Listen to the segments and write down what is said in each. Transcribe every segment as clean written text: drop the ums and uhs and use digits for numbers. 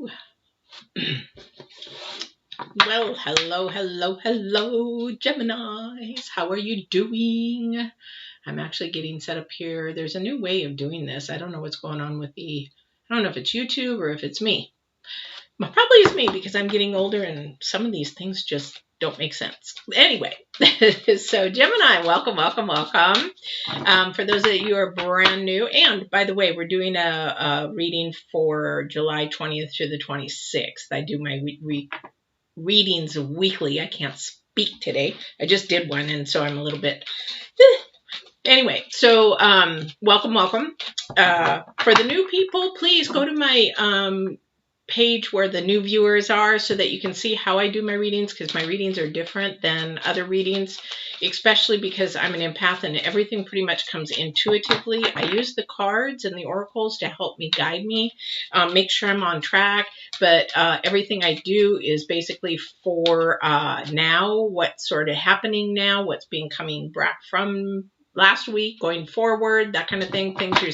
Well, hello, Geminis. How are you doing? I'm actually getting set up here. There's a new way of doing this. I don't know what's going on with I don't know if it's YouTube or if it's me. Well, probably it's me because I'm getting older and some of these things just don't make sense. Anyway, so Gemini, welcome. For those of you who are brand new, and by the way, we're doing a reading for July 20th through the 26th. I do my readings weekly. I can't speak today. I just did one, and so I'm a little bit... Anyway, so welcome. For the new people, please go to my page where the new viewers are so that you can see how I do my readings, because my readings are different than other readings, especially because I'm an empath and everything pretty much comes intuitively. I use the cards and the oracles to help me guide me, make sure I'm on track, but everything I do is basically for now, what's sort of happening now, what's being coming back from last week, going forward, that kind of thing, things you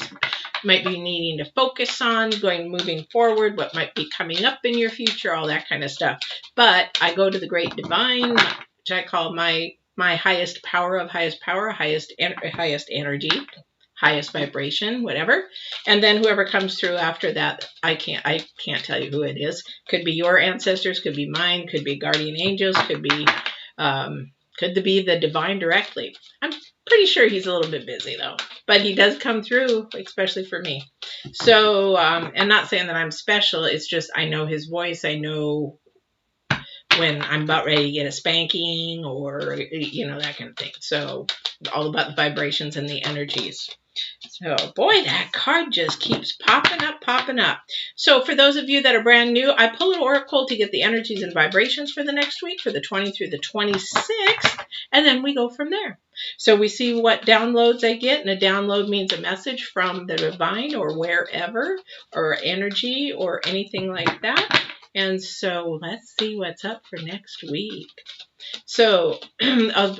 might be needing to focus on, moving forward, what might be coming up in your future, all that kind of stuff. But I go to the great divine, which I call my highest power of highest power, highest energy, highest vibration, whatever. And then whoever comes through after that, I can't tell you who it is. Could be your ancestors, could be mine, could be guardian angels, could be the divine directly. I'm pretty sure he's a little bit busy though, but he does come through, especially for me. So, and not saying that I'm special, it's just I know his voice. I know when I'm about ready to get a spanking or, that kind of thing. So all about the vibrations and the energies. So, boy, that card just keeps popping up. So for those of you that are brand new, I pull an oracle to get the energies and vibrations for the next week, for the 20th through the 26th, and then we go from there. So we see what downloads I get, and a download means a message from the divine or wherever, or energy or anything like that. And so let's see what's up for next week. So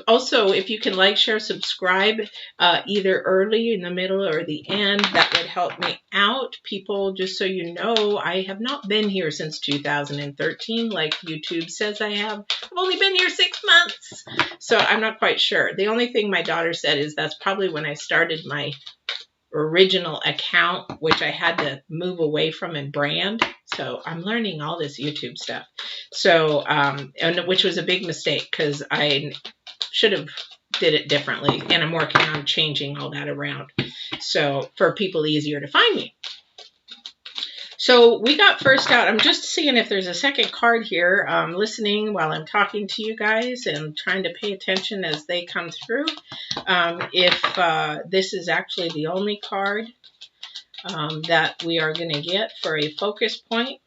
also, if you can like, share, subscribe, either early, in the middle, or the end, that would help me out. People, just so you know, I have not been here since 2013, like YouTube says I have. I've only been here 6 months, so I'm not quite sure. The only thing my daughter said is that's probably when I started my original account, which I had to move away from and brand. So I'm learning all this YouTube stuff. So, and which was a big mistake because I should have did it differently. And I'm working on changing all that around. So for people easier to find me. So we got first out, I'm just seeing if there's a second card here. I'm listening while I'm talking to you guys and trying to pay attention as they come through. If this is actually the only card that we are going to get for a focus point.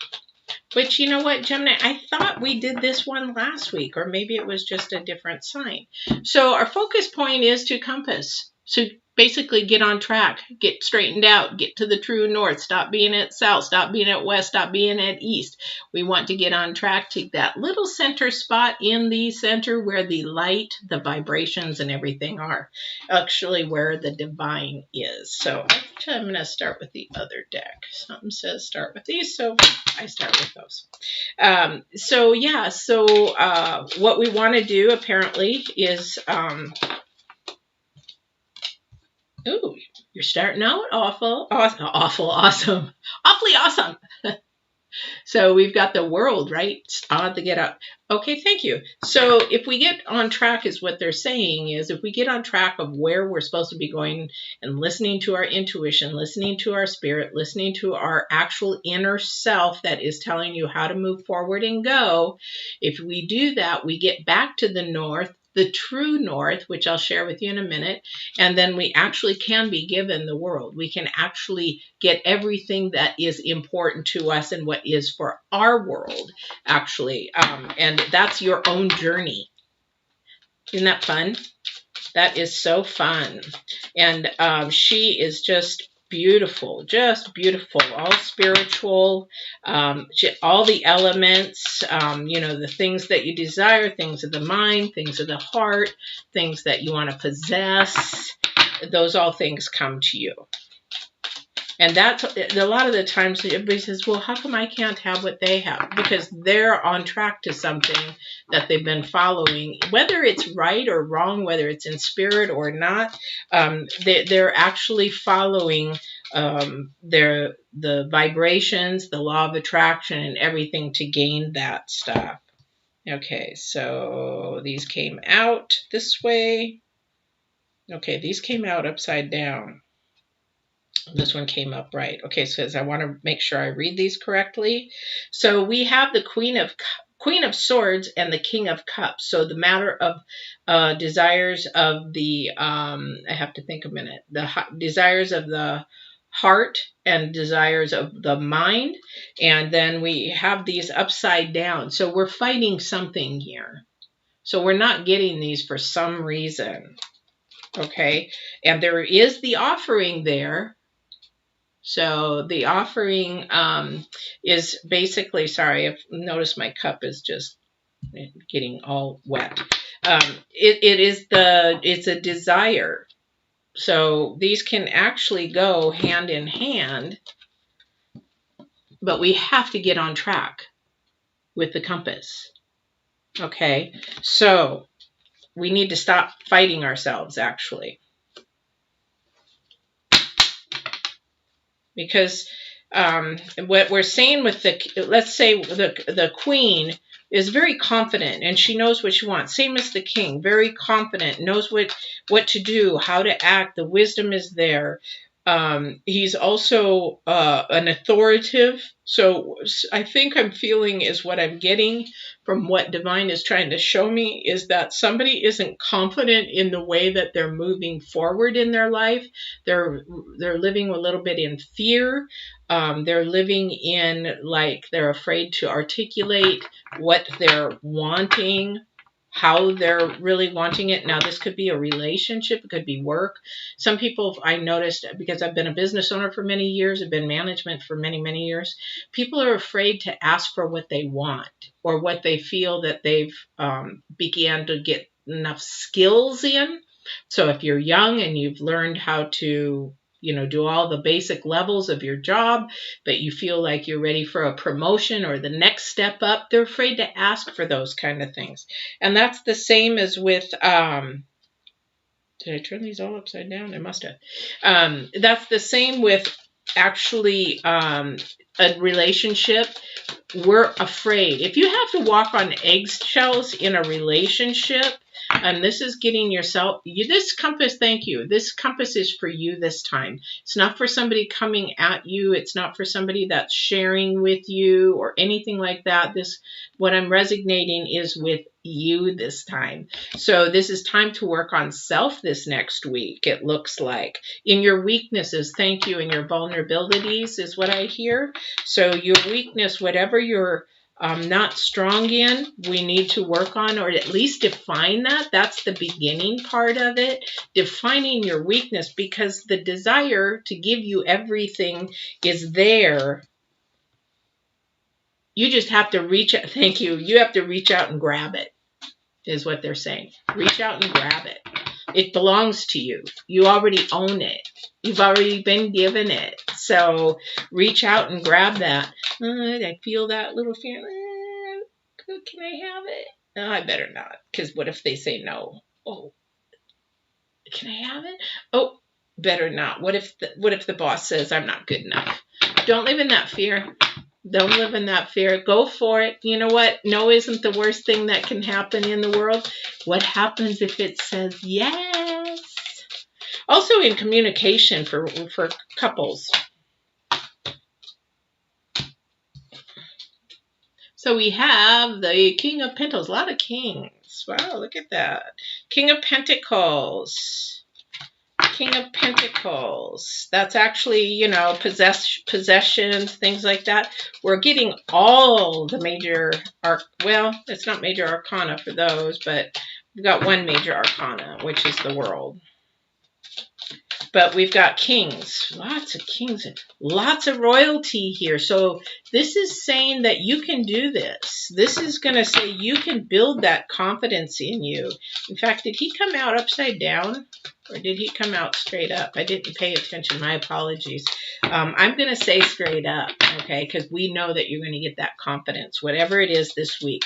Which, you know what, Gemini, I thought we did this one last week, or maybe it was just a different sign. So our focus point is to compass. So basically get on track, get straightened out, get to the true north, stop being at south, stop being at west, stop being at east. We want to get on track to that little center spot in the center where the light, the vibrations, and everything are. Actually where the divine is. So actually I'm going to start with the other deck. Something says start with these, so I start with those. What we want to do apparently is... Ooh, you're starting out awfully awesome. So we've got the world, right? On the get up. Okay, thank you. So if we get on track is what they're saying is if we get on track of where we're supposed to be going and listening to our intuition, listening to our spirit, listening to our actual inner self that is telling you how to move forward and go. If we do that, we get back to the north, the true north, which I'll share with you in a minute, and then we actually can be given the world. We can actually get everything that is important to us and what is for our world, actually. And that's your own journey. Isn't that fun? That is so fun. And she is just beautiful, all spiritual, all the elements, the things that you desire, things of the mind, things of the heart, things that you want to possess, those all things come to you. And that's a lot of the times everybody says, well, how come I can't have what they have? Because they're on track to something that they've been following, whether it's right or wrong, whether it's in spirit or not. They're actually following the vibrations, the law of attraction, and everything to gain that stuff. Okay, so these came out this way. Okay, these came out upside down. This one came up right. Okay, so I want to make sure I read these correctly. So we have the Queen of Swords and the King of Cups. So the matter of desires of the, I have to think a minute, the desires of the heart and desires of the mind. And then we have these upside down. So we're fighting something here. So we're not getting these for some reason. Okay, and there is the offering there. So the offering is basically, sorry, I've noticed my cup is just getting all wet. It's a desire. So these can actually go hand in hand, but we have to get on track with the compass. Okay, so we need to stop fighting ourselves, actually. Because what we're saying with let's say the queen is very confident and she knows what she wants. Same as the king, very confident, knows what to do, how to act. The wisdom is there. He's also an authoritative. So I think I'm feeling is what I'm getting from what Divine is trying to show me is that somebody isn't confident in the way that they're moving forward in their life. They're living a little bit in fear. They're living in like they're afraid to articulate what they're wanting, how they're really wanting it. Now, this could be a relationship. It could be work. Some people I noticed, because I've been a business owner for many years, I've been management for many, many years, people are afraid to ask for what they want or what they feel that they've began to get enough skills in. So if you're young and you've learned how to do all the basic levels of your job, but you feel like you're ready for a promotion or the next step up, they're afraid to ask for those kind of things. And that's the same as with, did I turn these all upside down? I must have. That's the same with actually a relationship. We're afraid. If you have to walk on eggshells in a relationship, and this is getting yourself, this compass, thank you. This compass is for you this time. It's not for somebody coming at you. It's not for somebody that's sharing with you or anything like that. What I'm resonating is with you this time. So this is time to work on self this next week, it looks like. In your weaknesses, thank you, and your vulnerabilities is what I hear. So your weakness, whatever you're not strong in, we need to work on, or at least define that. That's the beginning part of it, defining your weakness, because the desire to give you everything is there. You just have to reach out. Thank you. You have to reach out and grab it, is what they're saying. Reach out and grab it. It belongs to you. You already own it. You've already been given it. So reach out and grab that. I feel that little fear. Can I have it? No, I better not. Because what if they say no? Oh, can I have it? Oh, better not. What if the boss says I'm not good enough? Don't live in that fear. Don't live in that fear. Go for it. You know what? No isn't the worst thing that can happen in the world. What happens if it says yes? Also in communication for couples. So we have the King of Pentacles. A lot of kings. Wow, look at that. King of Pentacles. King of Pentacles. That's actually, possessions, things like that. We're getting all the major, well, it's not major arcana for those, but we've got one major arcana, which is the World. But we've got kings, lots of kings, lots of royalty here. So this is saying that you can do this. This is going to say you can build that confidence in you. In fact, did he come out upside down or did he come out straight up? I didn't pay attention. My apologies. I'm going to say straight up, okay, because we know that you're going to get that confidence, whatever it is this week.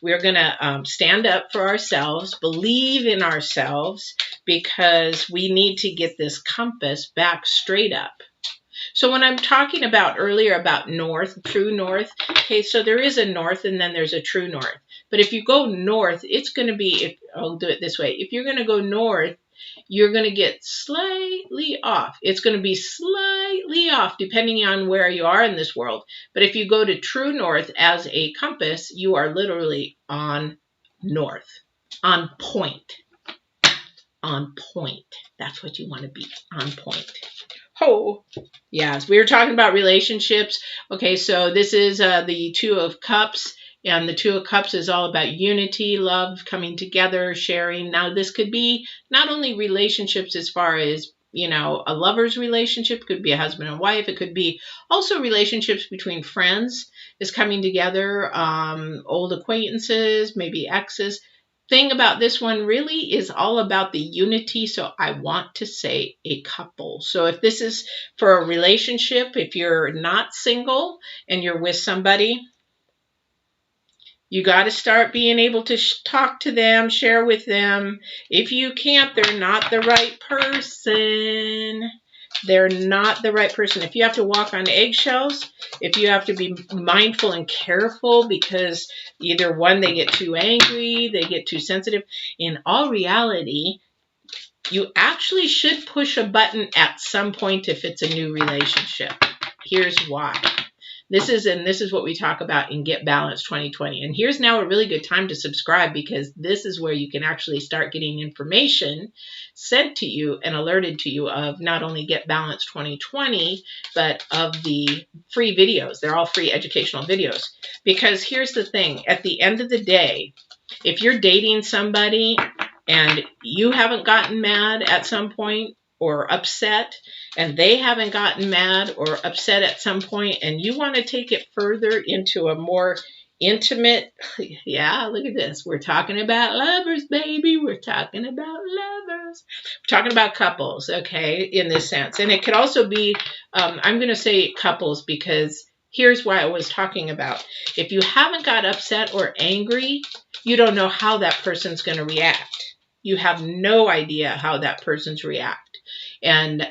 We're going to stand up for ourselves, believe in ourselves, because we need to get this compass back straight up. So when I'm talking about earlier about north, true north, okay, so there is a north and then there's a true north. But if you go north, it's going to be, I'll do it this way. If you're going to go north, you're going to get slightly off. It's going to be slightly off depending on where you are in this world. But if you go to true north as a compass, you are literally on north, on point. On point. That's what you want to be, on point. Oh, yes. We were talking about relationships. Okay, so this is the Two of Cups. And the Two of Cups is all about unity, love, coming together, sharing. Now, this could be not only relationships as far as, you know, a lover's relationship, could be a husband and wife. It could be also relationships between friends is coming together, old acquaintances, maybe exes. Thing about this one really is all about the unity. So I want to say a couple. So if this is for a relationship, if you're not single and you're with somebody, you got to start being able to talk to them, share with them. If you can't, they're not the right person. They're not the right person. If you have to walk on eggshells, if you have to be mindful and careful because either one, they get too angry, they get too sensitive. In all reality, you actually should push a button at some point if it's a new relationship. Here's why. This is what we talk about in Get Balanced 2020. And here's now a really good time to subscribe because this is where you can actually start getting information sent to you and alerted to you of not only Get Balanced 2020, but of the free videos. They're all free educational videos. Because here's the thing. At the end of the day, if you're dating somebody and you haven't gotten mad at some point, or upset, and they haven't gotten mad or upset at some point, and you want to take it further into a more intimate, yeah, look at this. We're talking about lovers, baby. We're talking about lovers. We're talking about couples, okay, in this sense. And it could also be, I'm going to say couples because here's why I was talking about. If you haven't got upset or angry, you don't know how that person's going to react. You have no idea how that person's react. And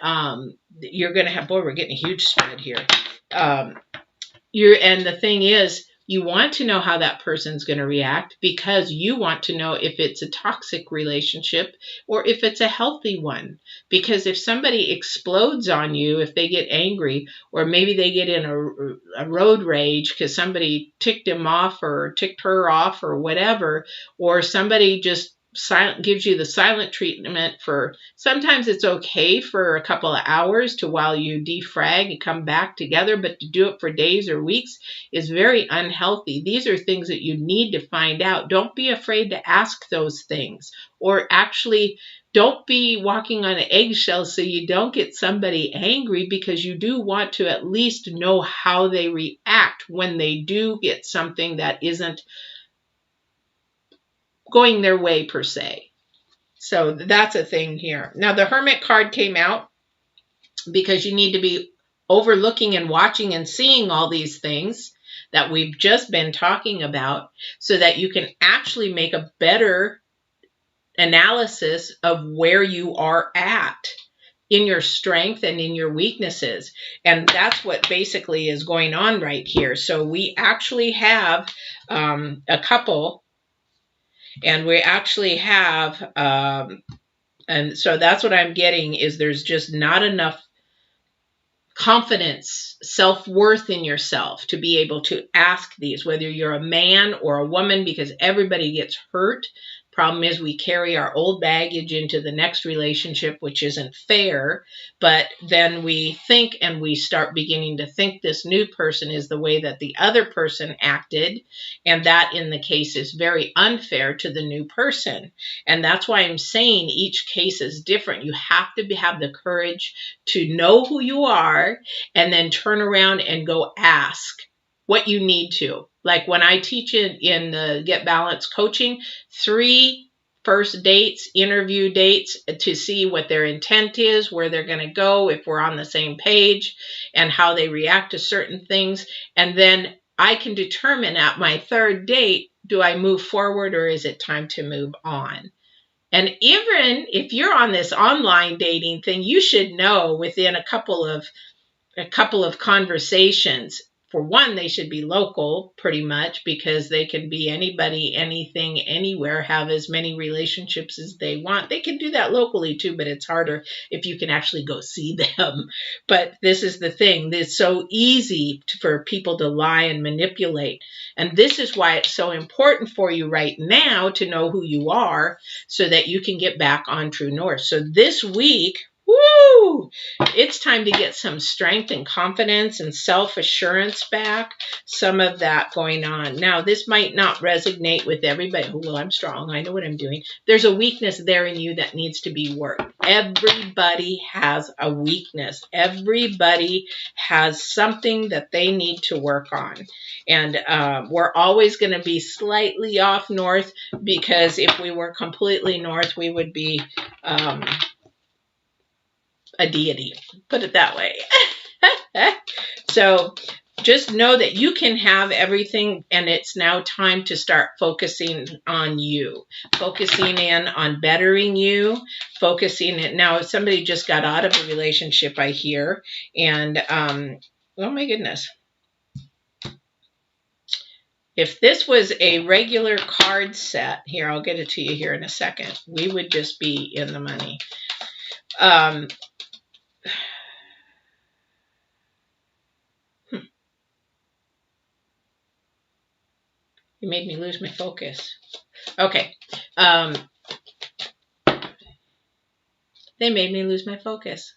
you're going to have, boy, we're getting a huge spread here. And the thing is, you want to know how that person's going to react because you want to know if it's a toxic relationship or if it's a healthy one. Because if somebody explodes on you, if they get angry, or maybe they get in a road rage because somebody ticked him off or ticked her off or whatever, or somebody just gives you the silent treatment for, sometimes it's okay for a couple of hours to while you defrag and come back together, but to do it for days or weeks is very unhealthy. These are things that you need to find out. Don't be afraid to ask those things, or actually don't be walking on eggshells so you don't get somebody angry, because you do want to at least know how they react when they do get something that isn't going their way per se. So that's a thing here. Now the Hermit card came out because you need to be overlooking and watching and seeing all these things that we've just been talking about so that you can actually make a better analysis of where you are at in your strength and in your weaknesses. And that's what basically is going on right here. So we actually have a couple. And we actually have, and so that's what I'm getting, is there's just not enough confidence, self-worth in yourself to be able to ask these, whether you're a man or a woman, because everybody gets hurt. Problem is we carry our old baggage into the next relationship, which isn't fair. But then we think, and we start beginning to think this new person is the way that the other person acted. And that in the case is very unfair to the new person. And that's why I'm saying each case is different. You have to have the courage to know who you are and then turn around and go ask what you need to. Like when I teach in the Get Balanced coaching, 3 first dates, interview dates to see what their intent is, where they're going to go, if we're on the same page, and how they react to certain things. And then I can determine at my 3rd date, do I move forward or is it time to move on? And even if you're on this online dating thing, you should know within a couple of conversations. For one, they should be local pretty much, because they can be anybody, anything, anywhere, have as many relationships as they want. They can do that locally too, but it's harder if you can actually go see them. But this is the thing. It's so easy for people to lie and manipulate. And this is why it's so important for you right now to know who you are so that you can get back on True North. So this week, woo! It's time to get some strength and confidence and self-assurance back. Some of that going on. Now, this might not resonate with everybody. Well, I'm strong. I know what I'm doing. There's a weakness there in you that needs to be worked. Everybody has a weakness. Everybody has something that they need to work on. And we're always going to be slightly off north, because if we were completely north, we would be a deity, put it that way. So just know that you can have everything, and it's now time to start focusing on you, focusing in on bettering you, focusing it. Now, somebody just got out of a relationship, I hear, and oh my goodness. If this was a regular card set, here, I'll get it to you here in a second, we would just be in the money. You made me lose my focus. Okay. They made me lose my focus.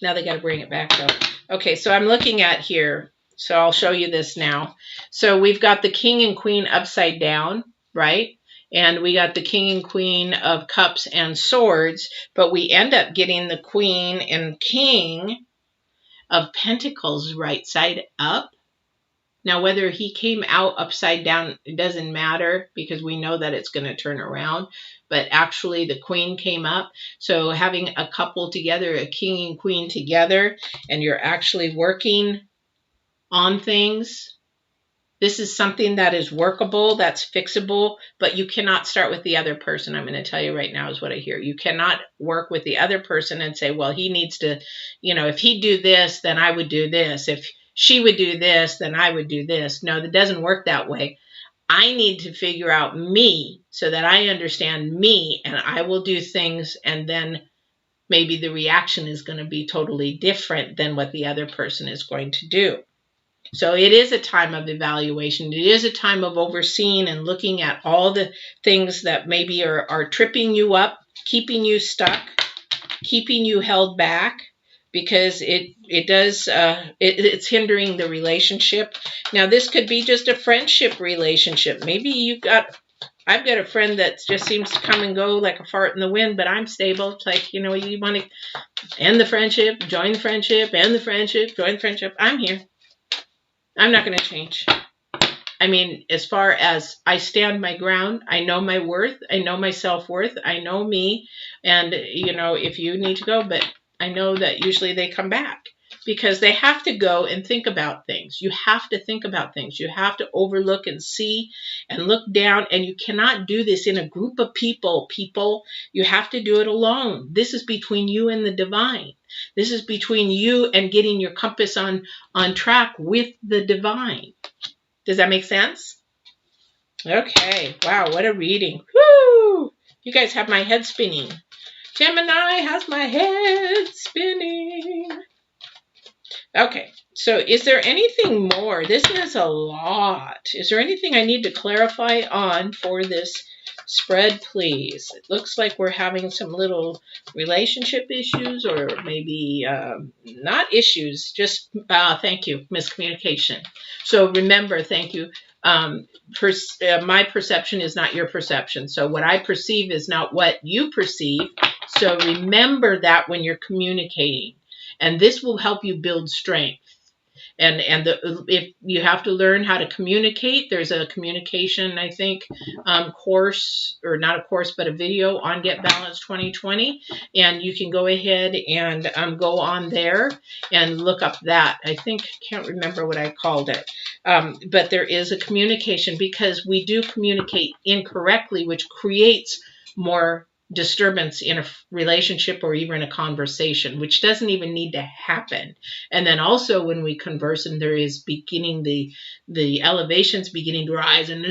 Now they got to bring it back though. Okay, so I'm looking at here. So I'll show you this now. So we've got the King and Queen upside down, right? And we got the King and Queen of Cups and Swords, but we end up getting the Queen and King of Pentacles right side up. Now, whether he came out upside down, it doesn't matter, because we know that it's going to turn around. But actually, the Queen came up. So having a couple together, a King and Queen together, and you're actually working on things. This is something that is workable, that's fixable, but you cannot start with the other person. I'm going to tell you right now is what I hear. You cannot work with the other person and say, well, he needs to, if he'd do this, then I would do this. If she would do this, then I would do this. No, that doesn't work that way. I need to figure out me so that I understand me, and I will do things, and then maybe the reaction is going to be totally different than what the other person is going to do. So it is a time of evaluation. It is a time of overseeing and looking at all the things that maybe are tripping you up, keeping you stuck, keeping you held back, because it's hindering the relationship. Now, this could be just a friendship relationship. Maybe I've got a friend that just seems to come and go like a fart in the wind, but I'm stable. It's like, you want to end the friendship, join the friendship, end the friendship, join the friendship. I'm here. I'm not going to change. I mean, as far as I stand my ground, I know my worth. I know my self-worth. I know me. And, if you need to go, but I know that usually they come back, because they have to go and think about things. You have to think about things. You have to overlook and see and look down. And you cannot do this in a group of people. You have to do it alone. This is between you and the divine. This is between you and getting your compass on track with the divine. Does that make sense? Okay. Wow, what a reading. Woo! You guys have my head spinning. Gemini has my head spinning. Okay, so is there anything more? This is a lot. Is there anything I need to clarify on for this Spread, please. It looks like we're having some little relationship issues, or maybe not issues, just thank you, miscommunication. So remember, thank you. My perception is not your perception. So what I perceive is not what you perceive. So remember that when you're communicating. And this will help you build strength. If you have to learn how to communicate, there's a communication, I think, course, or not a course, but a video on Get Balanced 2020. And you can go ahead and go on there and look up that. I think, can't remember what I called it. But there is a communication, because we do communicate incorrectly, which creates more disturbance in a relationship or even a conversation, which doesn't even need to happen. And then also when we converse and there is beginning the elevations beginning to rise and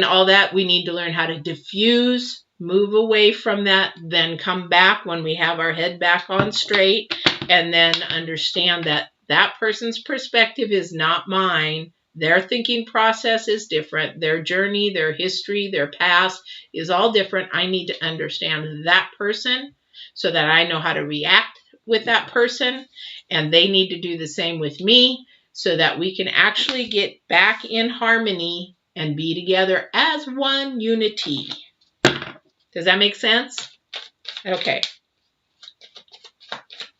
all that, we need to learn how to diffuse, move away from that, then come back when we have our head back on straight, and then understand that that person's perspective is not mine. Their thinking process is different. Their journey, their history, their past is all different. I need to understand that person so that I know how to react with that person. And they need to do the same with me so that we can actually get back in harmony and be together as one unity. Does that make sense? Okay.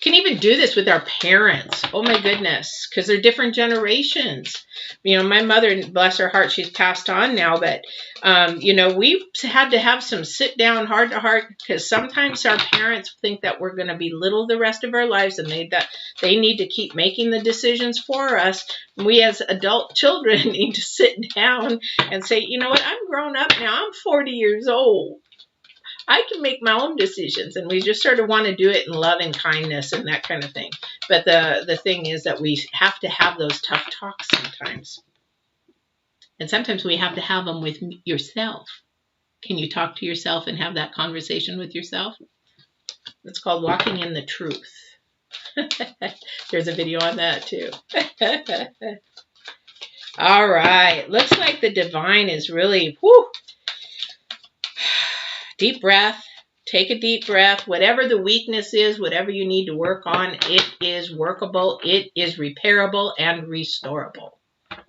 Can even do this with our parents. Oh my goodness, because they're different generations. You know, my mother, bless her heart, she's passed on now, but you know, we've had to have some sit down heart to heart, because sometimes our parents think that we're going to be little the rest of our lives, and they need to keep making the decisions for us. We as adult children need to sit down and say, you know what, I'm grown up now. I'm 40 years old. I can make my own decisions, and we just sort of want to do it in love and kindness and that kind of thing. But the thing is that we have to have those tough talks sometimes. And sometimes we have to have them with yourself. Can you talk to yourself and have that conversation with yourself? It's called walking in the truth. There's a video on that too. All right. Looks like the divine is really, whew. Deep breath. Take a deep breath. Whatever the weakness is, whatever you need to work on, it is workable. It is repairable and restorable.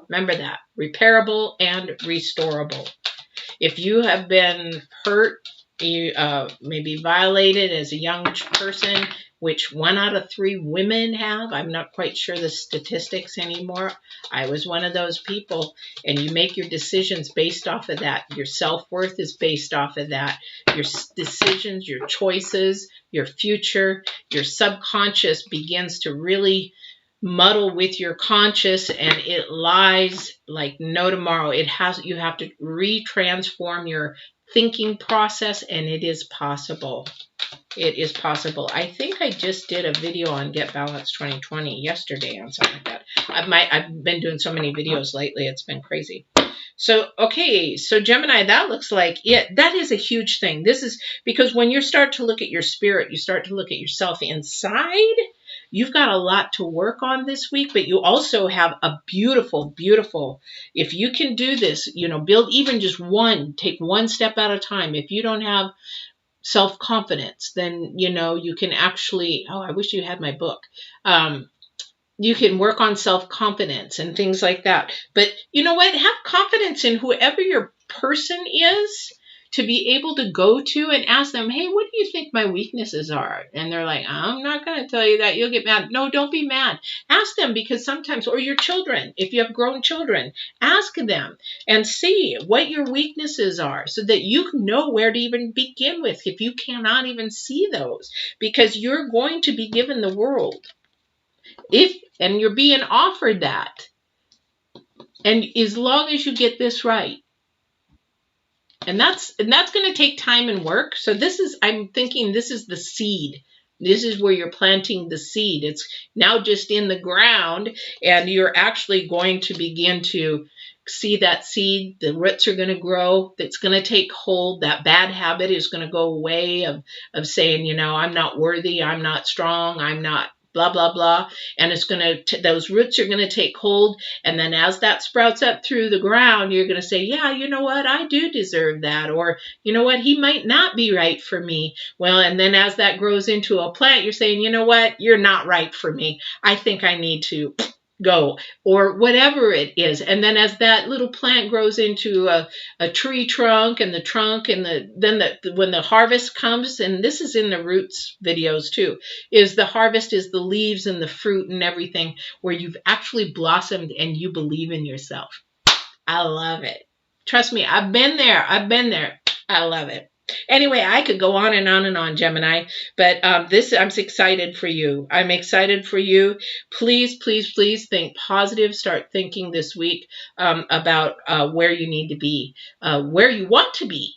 Remember that. Repairable and restorable. If you have been hurt, you maybe violated as a young person, which 1 out of 3 women have. I'm not quite sure the statistics anymore. I was one of those people, and you make your decisions based off of that. Your self-worth is based off of that. Your decisions, your choices, your future, your subconscious begins to really muddle with your conscious, and it lies like no tomorrow. You have to retransform your thinking process, and it is possible. It is possible. I think I just did a video on Get Balanced 2020 yesterday on something like that. I've been doing so many videos lately. It's been crazy. So, okay. So Gemini, that looks like it. That is a huge thing. This is because when you start to look at your spirit, you start to look at yourself inside. You've got a lot to work on this week, but you also have a beautiful, beautiful, if you can do this, you know, build even just one, take one step at a time. If you don't have self-confidence, then, you know, you can actually, oh, I wish you had my book. You can work on self-confidence and things like that. But you know what? Have confidence in whoever your person is, to be able to go to and ask them, hey, what do you think my weaknesses are? And they're like, I'm not going to tell you that. You'll get mad. No, don't be mad. Ask them, because sometimes, or your children, if you have grown children, ask them and see what your weaknesses are so that you know where to even begin with if you cannot even see those, because you're going to be given the world. And you're being offered that. And as long as you get this right, and that's going to take time and work. So I'm thinking this is the seed. This is where you're planting the seed. It's now just in the ground, and you're actually going to begin to see that seed. The roots are going to grow. It's going to take hold. That bad habit is going to go away of saying, you know, I'm not worthy. I'm not strong. I'm not blah, blah, blah. And it's going to, those roots are going to take hold. And then as that sprouts up through the ground, you're going to say, yeah, you know what? I do deserve that. Or, you know what? He might not be right for me. Well, and then as that grows into a plant, you're saying, you know what? You're not right for me. I think I need to go, or whatever it is. And then as that little plant grows into a tree trunk, and the trunk, and when the harvest comes, and this is in the roots videos too, is the harvest is the leaves and the fruit and everything, where you've actually blossomed and you believe in yourself. I love it. Trust me, I've been there. I love it. Anyway, I could go on and on and on, Gemini, but I'm excited for you. I'm excited for you. Please, please, please think positive. Start thinking this week about where you need to be, where you want to be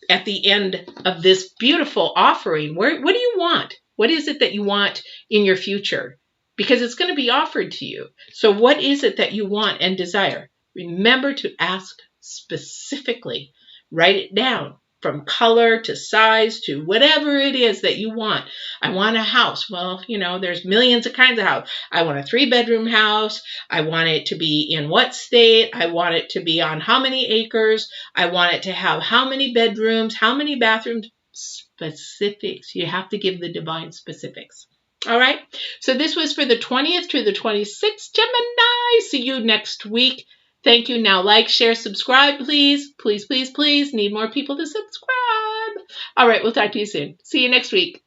at the end of this beautiful offering. What do you want? What is it that you want in your future? Because it's going to be offered to you. So what is it that you want and desire? Remember to ask specifically. Write it down. From color to size to whatever it is that you want. I want a house. Well, you know, there's millions of kinds of house. I want a 3-bedroom house. I want it to be in what state? I want it to be on how many acres? I want it to have how many bedrooms, how many bathrooms? Specifics. You have to give the divine specifics. All right. So this was for the 20th to the 26th, Gemini. See you next week. Thank you. Now like, share, subscribe, please. Please, please, please. Need more people to subscribe. All right. We'll talk to you soon. See you next week.